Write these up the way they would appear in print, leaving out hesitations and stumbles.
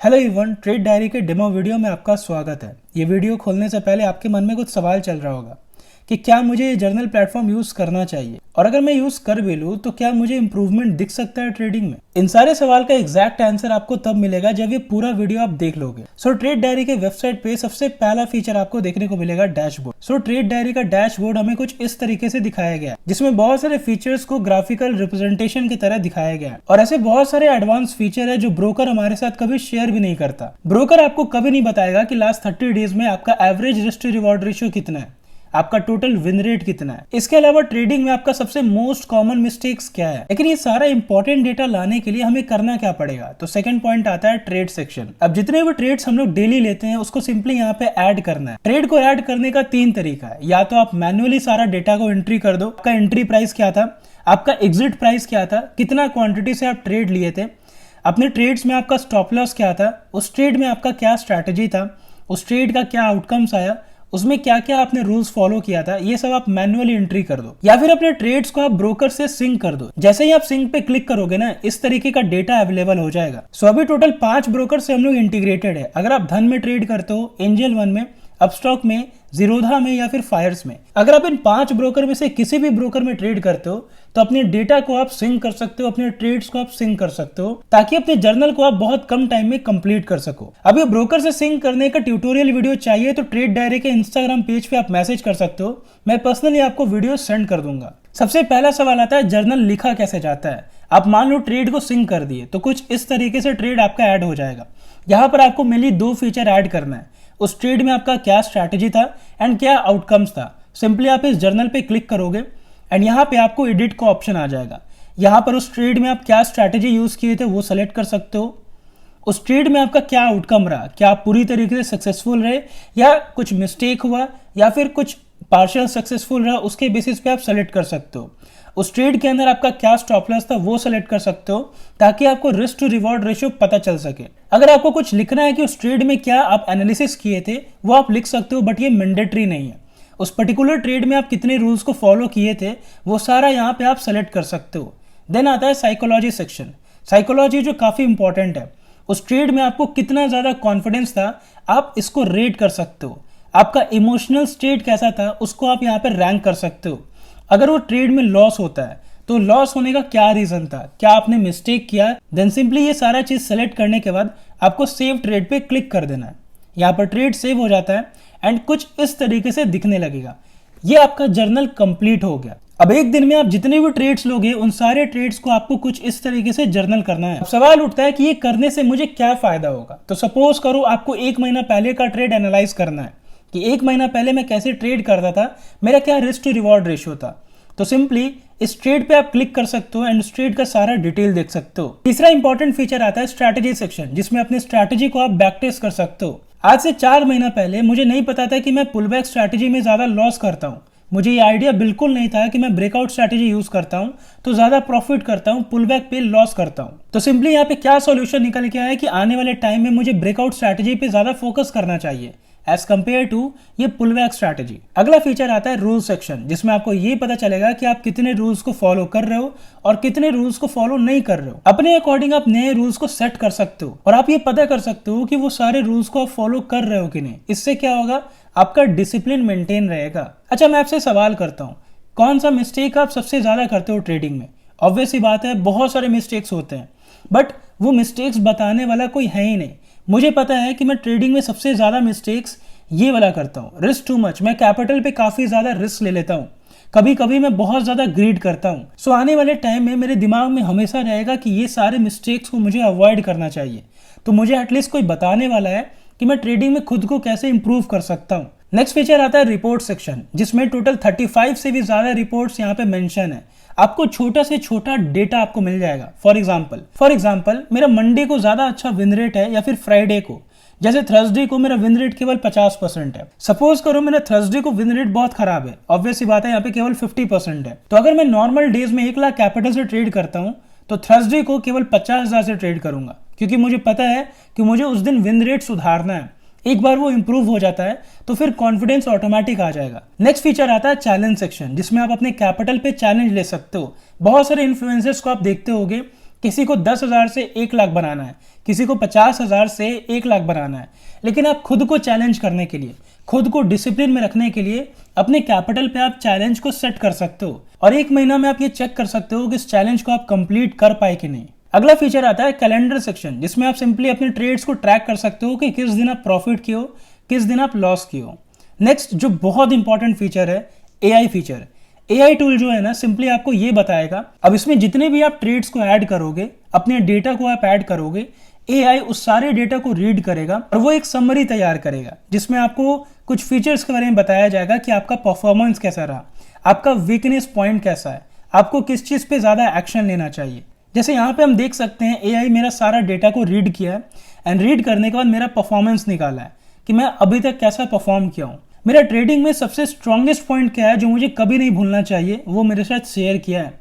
Hello everyone, trade diary के demo video में आपका स्वागत है। ये वीडियो खोलने से पहले आपके मन में कुछ सवाल चल रहा होगा कि क्या मुझे ये जर्नल प्लेटफॉर्म यूज करना चाहिए, और अगर मैं यूज कर भी लूँ तो क्या मुझे इंप्रूवमेंट दिख सकता है ट्रेडिंग में। इन सारे सवाल का एग्जैक्ट आंसर आपको तब मिलेगा जब ये पूरा वीडियो आप देख लोगे। सो ट्रेड डायरी के वेबसाइट पे सबसे पहला फीचर आपको देखने को मिलेगा डैशबोर्ड। सो ट्रेड डायरी का डैशबोर्ड हमें कुछ इस तरीके से दिखाया गया है, जिसमें बहुत सारे फीचर्स को ग्राफिकल रिप्रेजेंटेशन की तरह दिखाया गया है। और ऐसे बहुत सारे एडवांस फीचर है जो ब्रोकर हमारे साथ कभी शेयर भी नहीं करता। ब्रोकर आपको कभी नहीं बताएगा कि लास्ट 30 डेज में आपका average risk to reward ratio कितना है, आपका टोटल विन रेट कितना है, इसके अलावा ट्रेडिंग में आपका सबसे मोस्ट कॉमन मिस्टेक्स क्या है। लेकिन ये सारा इंपॉर्टेंट डेटा लाने के लिए हमें करना क्या पड़ेगा, तो सेकंड पॉइंट आता है ट्रेड सेक्शन। अब जितने भी ट्रेड्स हम लोग डेली लेते हैं उसको सिंपली यहाँ पे ऐड करना है। ट्रेड को ऐड करने का 3 तरीका है। या तो आप मैन्युअली सारा डेटा को एंट्री कर दो, आपका एंट्री प्राइस क्या था, आपका एग्जिट प्राइस क्या था, कितना क्वांटिटी से आप ट्रेड लिए थे, अपने ट्रेड्स में आपका स्टॉप लॉस क्या था, उस ट्रेड में आपका क्या स्ट्रैटेजी था, उस ट्रेड का क्या आउटकम्स आया, उसमें क्या क्या आपने रूल्स फॉलो किया था, ये सब आप मैन्युअली एंट्री कर दो। या फिर अपने ट्रेड्स को आप ब्रोकर से सिंक कर दो। जैसे ही आप सिंक पे क्लिक करोगे ना, इस तरीके का डेटा अवेलेबल हो जाएगा। सो अभी टोटल 5 ब्रोकर से हम लोग इंटीग्रेटेड है। अगर आप धन में ट्रेड करते हो, एंजल वन में, अपस्टॉक में, जीरोधा में या फिर फायर्स में, अगर आप इन 5 ब्रोकर में से किसी भी ब्रोकर में ट्रेड करते हो तो अपने डेटा को आप सिंक कर सकते हो, अपने ट्रेड्स को आप सिंक कर सकते हो, ताकि अपने जर्नल को आप बहुत कम टाइम में कंप्लीट कर सको। अब ये ब्रोकर से सिंक करने का ट्यूटोरियल वीडियो चाहिए तो ट्रेड डायरी के इंस्टाग्राम पेज पे आप मैसेज कर सकते हो, मैं पर्सनली आपको वीडियो सेंड कर दूंगा। सबसे पहला सवाल आता है जर्नल लिखा कैसे जाता है। आप मान लो ट्रेड को सिंक कर दिए तो कुछ इस तरीके से ट्रेड आपका ऐड हो जाएगा। यहाँ पर आपको मेनली 2 फीचर ऐड करना है। उस ट्रेड में आपका क्या स्ट्रैटेजी था एंड क्या आउटकम्स था। सिंपली आप इस जर्नल पे क्लिक करोगे एंड यहाँ पे आपको एडिट का ऑप्शन आ जाएगा। यहाँ पर उस ट्रेड में आप क्या स्ट्रैटेजी यूज किए थे वो सेलेक्ट कर सकते हो। उस ट्रेड में आपका क्या आउटकम रहा, क्या आप पूरी तरीके से सक्सेसफुल रहे या कुछ मिस्टेक हुआ या फिर कुछ पार्शियल सक्सेसफुल रहा, उसके बेसिस पे आप सेलेक्ट कर सकते हो। उस ट्रेड के अंदर आपका क्या स्टॉप लॉस था वो सेलेक्ट कर सकते हो, ताकि आपको रिस्क टू रिवॉर्ड रेशियो पता चल सके। अगर आपको कुछ लिखना है कि उस ट्रेड में क्या आप एनालिसिस किए थे वो आप लिख सकते हो, बट ये मैंडेटरी नहीं है। उस पर्टिकुलर ट्रेड में आप कितने रूल्स को फॉलो किए थे वो सारा यहाँ पे आप सेलेक्ट कर सकते हो। देन आता है साइकोलॉजी सेक्शन। साइकोलॉजी जो काफी इंपॉर्टेंट है। उस ट्रेड में आपको कितना ज्यादा कॉन्फिडेंस था, आप इसको रेट कर सकते हो। आपका इमोशनल स्टेट कैसा था उसको आप यहाँ पे रैंक कर सकते हो। अगर वो ट्रेड में लॉस होता है तो लॉस होने का क्या रीजन था, क्या आपने मिस्टेक किया, देन सिंपली ये सारा चीज सेलेक्ट करने के बाद आपको सेव ट्रेड पे क्लिक कर देना है। यहाँ पर ट्रेड सेव हो जाता है एंड कुछ इस तरीके से दिखने लगेगा। ये आपका जर्नल कंप्लीट हो गया। अब एक दिन में आप जितने भी ट्रेड्स लोगे उन सारे ट्रेड्स को आपको कुछ इस तरीके से जर्नल करना है। अब सवाल उठता है कि ये करने से मुझे क्या फायदा होगा। तो सपोज करो आपको 1 महीना पहले का ट्रेड एनालाइज करना है कि 1 महीना पहले मैं कैसे ट्रेड करता था, मेरा क्या रिस्क टू रिवॉर्ड रेशियो था। तो सिंपली इस ट्रेड पे आप क्लिक कर सकते हो एंड उस ट्रेड का सारा डिटेल देख सकते हो। तीसरा इंपॉर्टेंट फीचर आता है स्ट्रैटेजी सेक्शन, जिसमें अपनी स्ट्रैटेजी को आप बैक टेस्ट कर सकते हो। आज से 4 महीना पहले मुझे नहीं पता था कि मैं पुल बैक स्ट्रैटेजी में ज्यादा लॉस करता हूँ। मुझे ये आइडिया बिल्कुल नहीं था कि मैं ब्रेकआउट स्ट्रैटेजी यूज करता हूँ तो ज्यादा प्रॉफिट करता हूँ, पुल बैक पे लॉस करता हूँ। तो सिंपली यहाँ पे क्या सॉल्यूशन निकल के आया है कि आने वाले टाइम में मुझे ब्रेकआउट स्ट्रैटेजी पे ज्यादा फोकस करना चाहिए एज कंपेयर टू ये पुल बैक स्ट्रैटेजी। अगला फीचर आता है रूल सेक्शन, जिसमें आपको ये पता चलेगा कि आप कितने रूल्स को फॉलो कर रहे हो और कितने रूल्स को फॉलो नहीं कर रहे हो। अपने अकॉर्डिंग आप नए रूल्स को सेट कर सकते हो और आप ये पता कर सकते हो कि वो सारे रूल्स को आप फॉलो कर रहे हो कि नहीं। इससे क्या होगा, आपका डिसिप्लिन मेंटेन रहेगा। अच्छा, मैं आपसे सवाल करता हूँ, कौन सा मिस्टेक आप सबसे ज्यादा करते हो ट्रेडिंग में? ऑब्वियस ही बात है, बहुत सारे मिस्टेक्स होते हैं, बट वो मिस्टेक्स बताने वाला कोई है ही नहीं। मुझे पता है कि मैं ट्रेडिंग में सबसे ज्यादा मिस्टेक्स ये वाला करता हूँ, रिस्क टू मच। मैं कैपिटल पे काफी ज्यादा रिस्क ले लेता हूँ, कभी कभी मैं बहुत ज्यादा ग्रीड करता हूँ। सो आने वाले टाइम में मेरे दिमाग में हमेशा रहेगा कि ये सारे मिस्टेक्स को मुझे अवॉइड करना चाहिए। तो मुझे एटलीस्ट कोई बताने वाला है कि मैं ट्रेडिंग में खुद को कैसे इंप्रूव कर सकता हूँ। नेक्स्ट फीचर आता है रिपोर्ट सेक्शन, जिसमें टोटल 35 से भी ज्यादा रिपोर्ट्स यहाँ पे मेंशन है। आपको छोटा से छोटा डेटा आपको मिल जाएगा। फॉर एग्जाम्पल मेरा मंडे को ज्यादा अच्छा विन रेट है या फिर फ्राइडे को, जैसे थर्सडे को मेरा विन रेट केवल 50% है। सपोज करो मेरा थर्सडे को विन रेट बहुत खराब है, ऑब्वियस सी बात है यहाँ पे केवल 50% है। तो अगर मैं नॉर्मल डेज में 1 लाख कैपिटल से ट्रेड करता हूँ तो थर्सडे को केवल 50,000 से ट्रेड करूंगा, क्योंकि मुझे पता है कि मुझे उस दिन विन रेट सुधारना है। एक बार वो इंप्रूव हो जाता है तो फिर कॉन्फिडेंस ऑटोमेटिक आ जाएगा। नेक्स्ट फीचर आता है चैलेंज सेक्शन, जिसमें आप अपने कैपिटल पे चैलेंज ले सकते हो। बहुत सारे इन्फ्लुएंसर्स को आप देखते होगे किसी को 10,000 से 1 लाख बनाना है, किसी को 50,000 से 1 लाख बनाना है। लेकिन आप खुद को चैलेंज करने के लिए, खुद को डिसिप्लिन में रखने के लिए अपने कैपिटल पे आप चैलेंज को सेट कर सकते हो और 1 महीना में आप ये चेक कर सकते हो कि इस चैलेंज को आप कंप्लीट कर पाए कि नहीं। अगला फीचर आता है कैलेंडर सेक्शन, जिसमें आप सिंपली अपने ट्रेड्स को ट्रैक कर सकते हो कि किस दिन आप प्रॉफिट किए हो, किस दिन आप लॉस किए हो। नेक्स्ट जो बहुत इंपॉर्टेंट फीचर है, एआई फीचर। एआई टूल जो है ना, सिंपली आपको ये बताएगा, अब इसमें जितने भी आप ट्रेड्स को ऐड करोगे, अपने डेटा को आप ऐड करोगे, एआई उस सारे डेटा को रीड करेगा और वो एक समरी तैयार करेगा जिसमें आपको कुछ फीचर्स के बारे में बताया जाएगा कि आपका परफॉर्मेंस कैसा रहा, आपका वीकनेस पॉइंट कैसा है, आपको किस चीज़ पे ज़्यादा एक्शन लेना चाहिए। जैसे यहाँ पे हम देख सकते हैं एआई मेरा सारा डेटा को रीड किया है एंड रीड करने के बाद मेरा परफॉर्मेंस निकाला है कि मैं अभी तक कैसा परफॉर्म किया हूँ। मेरा ट्रेडिंग में सबसे स्ट्रॉन्गेस्ट पॉइंट क्या है जो मुझे कभी नहीं भूलना चाहिए, वो मेरे साथ शेयर किया है।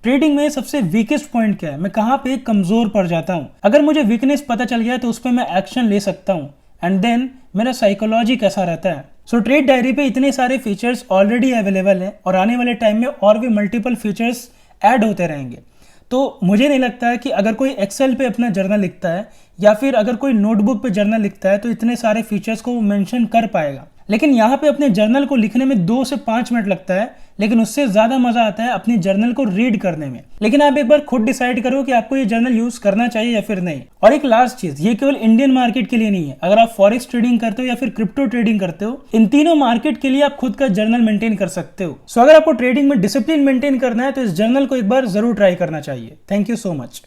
ट्रेडिंग में सबसे वीकेस्ट पॉइंट क्या है, मैं कहाँ पे कमजोर पड़ जाता हूँ। अगर मुझे वीकनेस पता चल गया तो उस पर मैं एक्शन ले सकता हूँ एंड देन मेरा साइकोलॉजी कैसा रहता है। सो ट्रेड डायरी पे इतने सारे फीचर्स ऑलरेडी अवेलेबल हैं और आने वाले टाइम में और भी मल्टीपल फीचर्स ऐड होते रहेंगे। तो मुझे नहीं लगता है कि अगर कोई एक्सेल पे अपना जर्नल लिखता है या फिर अगर कोई नोटबुक पे जर्नल लिखता है तो इतने सारे फीचर्स को मेंशन कर पाएगा। लेकिन यहाँ पे अपने जर्नल को लिखने में 2 से 5 मिनट लगता है, लेकिन उससे ज़्यादा मज़ा आता है अपने जर्नल को रीड करने में। लेकिन आप एक बार खुद डिसाइड करो कि आपको ये जर्नल यूज़ करना चाहिए या फिर नहीं। और एक लास्ट चीज़, ये केवल इंडियन मार्केट के लिए नहीं है, अगर आप फॉरेक्स ट्रेडिंग करते हो या फिर क्रिप्टो ट्रेडिंग करते हो, इन तीनों मार्केट के लिए आप खुद का जर्नल मेंटेन कर सकते हो। सो अगर आपको ट्रेडिंग में डिसिप्लिन मेंटेन करना है तो इस जर्नल को एक बार जरूर ट्राई करना चाहिए। Thank you so much.